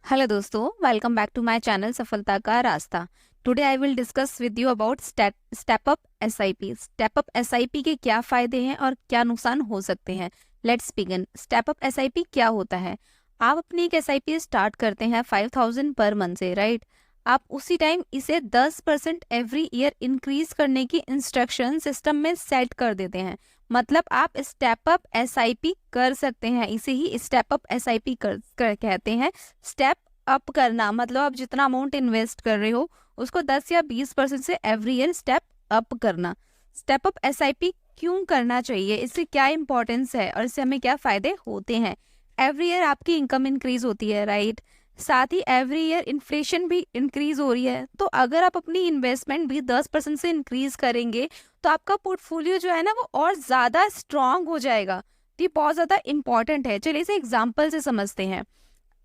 Hello दोस्तों, welcome back to my channel सफलता का रास्ता। Today I will discuss with you about step up SIP. Step up SIP के क्या फायदे हैं और क्या नुकसान हो सकते हैं। Let's begin. Step up SIP क्या होता है? आप अपनी एक एसआईपी स्टार्ट करते हैं 5000 पर मंथ से, राइट। आप उसी टाइम इसे 10% एवरी ईयर इंक्रीज करने की इंस्ट्रक्शन सिस्टम में सेट कर देते हैं। मतलब आप स्टेप अप एसआईपी कर सकते हैं, इसे ही स्टेप अप एसआईपी कहते हैं। स्टेप अप करना मतलब आप जितना अमाउंट इन्वेस्ट कर रहे हो उसको 10 या 20% से एवरी ईयर स्टेप अप करना। स्टेप अप एसआईपी क्यों करना चाहिए, इससे क्या इंपॉर्टेंस है और इससे हमें क्या फायदे होते हैं। एवरी ईयर आपकी इनकम इंक्रीज होती है, राइट। साथ ही एवरी ईयर इन्फ्लेशन भी इंक्रीज हो रही है, तो अगर आप अपनी इन्वेस्टमेंट भी 10% से इंक्रीज करेंगे तो आपका पोर्टफोलियो जो है ना वो और ज्यादा स्ट्रांग हो जाएगा। तो ये बहुत ज्यादा इंपॉर्टेंट है। चलिए इसे एग्जाम्पल से समझते हैं।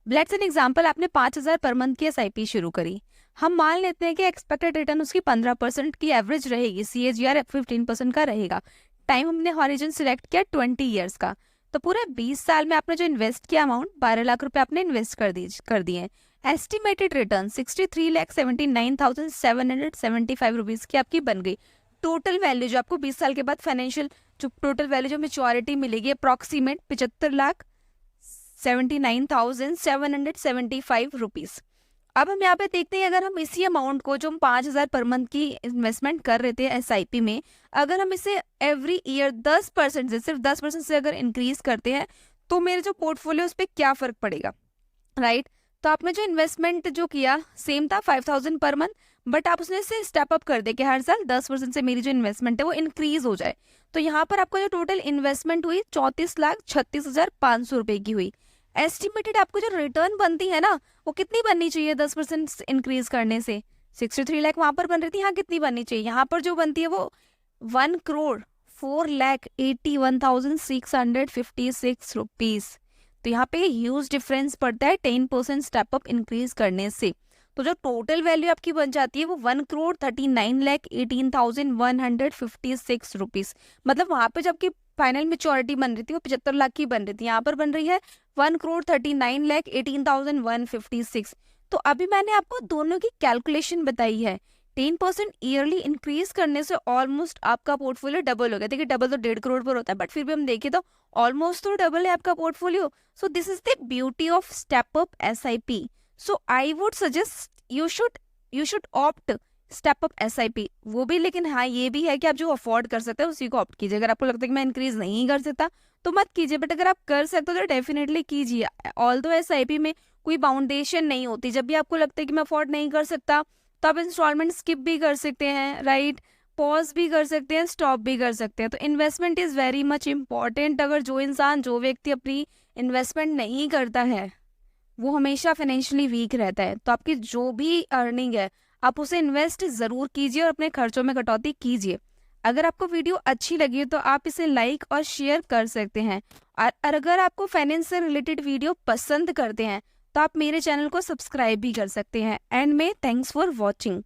लेट्स एन एग्जाम्पल, आपने 5000 पर मंथ की एसआईपी शुरू करी। हम मान लेते हैं कि एक्सपेक्टेड रिटर्न उसकी 15% की एवरेज रहेगी, CAGR 15% का रहेगा। टाइम हमने हॉरिजन सिलेक्ट किया 20 ईयर्स का। तो पूरे 20 साल में आपने जो इन्वेस्ट किया अमाउंट 12 लाख रुपए आपने इन्वेस्ट कर दिए। एस्टिमेटेड रिटर्न 63,79,775 रुपीज की आपकी बन गई। टोटल वैल्यू जो आपको 20 साल के बाद फाइनेंशियल जो टोटल वैल्यू जो मेच्योरिटी मिलेगी अप्रॉक्सीमेट 75,79,775 रुपीज। अब हम यहाँ पे देखते हैं, अगर हम इसी अमाउंट को जो हम 5000 पर मंथ की इन्वेस्टमेंट कर रहे थे एसआईपी में, अगर हम इसे एवरी ईयर 10% से, सिर्फ 10% से अगर इंक्रीज करते हैं तो मेरे जो पोर्टफोलियो उस पर क्या फर्क पड़ेगा, राइट। तो आपने जो इन्वेस्टमेंट जो किया सेम था 5000 पर मंथ, बट आप उसने से स्टेप अप कर दे कि हर साल 10% से मेरी जो इन्वेस्टमेंट है वो इंक्रीज हो जाए। तो यहाँ पर आपका जो टोटल इन्वेस्टमेंट हुई 34,36,500 रुपए की हुई। एस्टिमेटेड आपको जो रिटर्न बनती है ना वो कितनी बननी चाहिए 10% इंक्रीज करने से? 63 लाख वहां पर बन रही थी, यहाँ कितनी बननी चाहिए? यहाँ पर जो बनती है वो 1,04,81,656 रुपीज। तो यहाँ पे ह्यूज डिफरेंस पड़ता है 10% स्टेप अप इंक्रीज करने से। तो जो टोटल वैल्यू आपकी बन जाती है वो 1,39,18,156 रुपीज। मतलब वहां पे जबकि फाइनल मेच्योरिटी बन रही थी वो 75 लाख की बन रही थी, यहाँ पर बन रही है 1,39,18,156। तो अभी मैंने आपको दोनों की कैलकुलेशन बताई है। 10% ईयरली इंक्रीज करने से ऑलमोस्ट आपका पोर्टफोलियो डबल हो गया। देखिए डबल तो 1.5 करोड़ पर होता है, बट फिर भी हम देखें तो ऑलमोस्ट तो डबल है आपका portfolio. So this is the beauty of step up SIP. So I would suggest you should opt step up SIP. वो भी, लेकिन हाँ ये भी है कि आप जो अफोर्ड कर सकते हैं उसी को ऑप्ट कीजिए। अगर आपको लगता है कि मैं इंक्रीज नहीं कर सकता तो मत कीजिए, बट अगर आप कर सकते हो तो डेफिनेटली कीजिए। ऑल दो एसआईपी में कोई बाउंडेशन नहीं होती। जब भी आपको लगता है कि मैं अफोर्ड नहीं कर सकता तो आप इंस्टॉलमेंट स्किप भी कर सकते हैं, राइट। पॉज भी कर सकते हैं, स्टॉप भी कर सकते हैं। तो investment is very much important. अगर जो व्यक्ति अपनी इन्वेस्टमेंट नहीं करता है वो हमेशा फाइनेंशियली वीक रहता है। तो आपकी जो भी अर्निंग है आप उसे इन्वेस्ट जरूर कीजिए और अपने खर्चों में कटौती कीजिए। अगर आपको वीडियो अच्छी लगी तो आप इसे लाइक और शेयर कर सकते हैं। और अगर आपको फाइनेंस से रिलेटेड वीडियो पसंद करते हैं तो आप मेरे चैनल को सब्सक्राइब भी कर सकते हैं। एंड में थैंक्स फॉर वॉचिंग।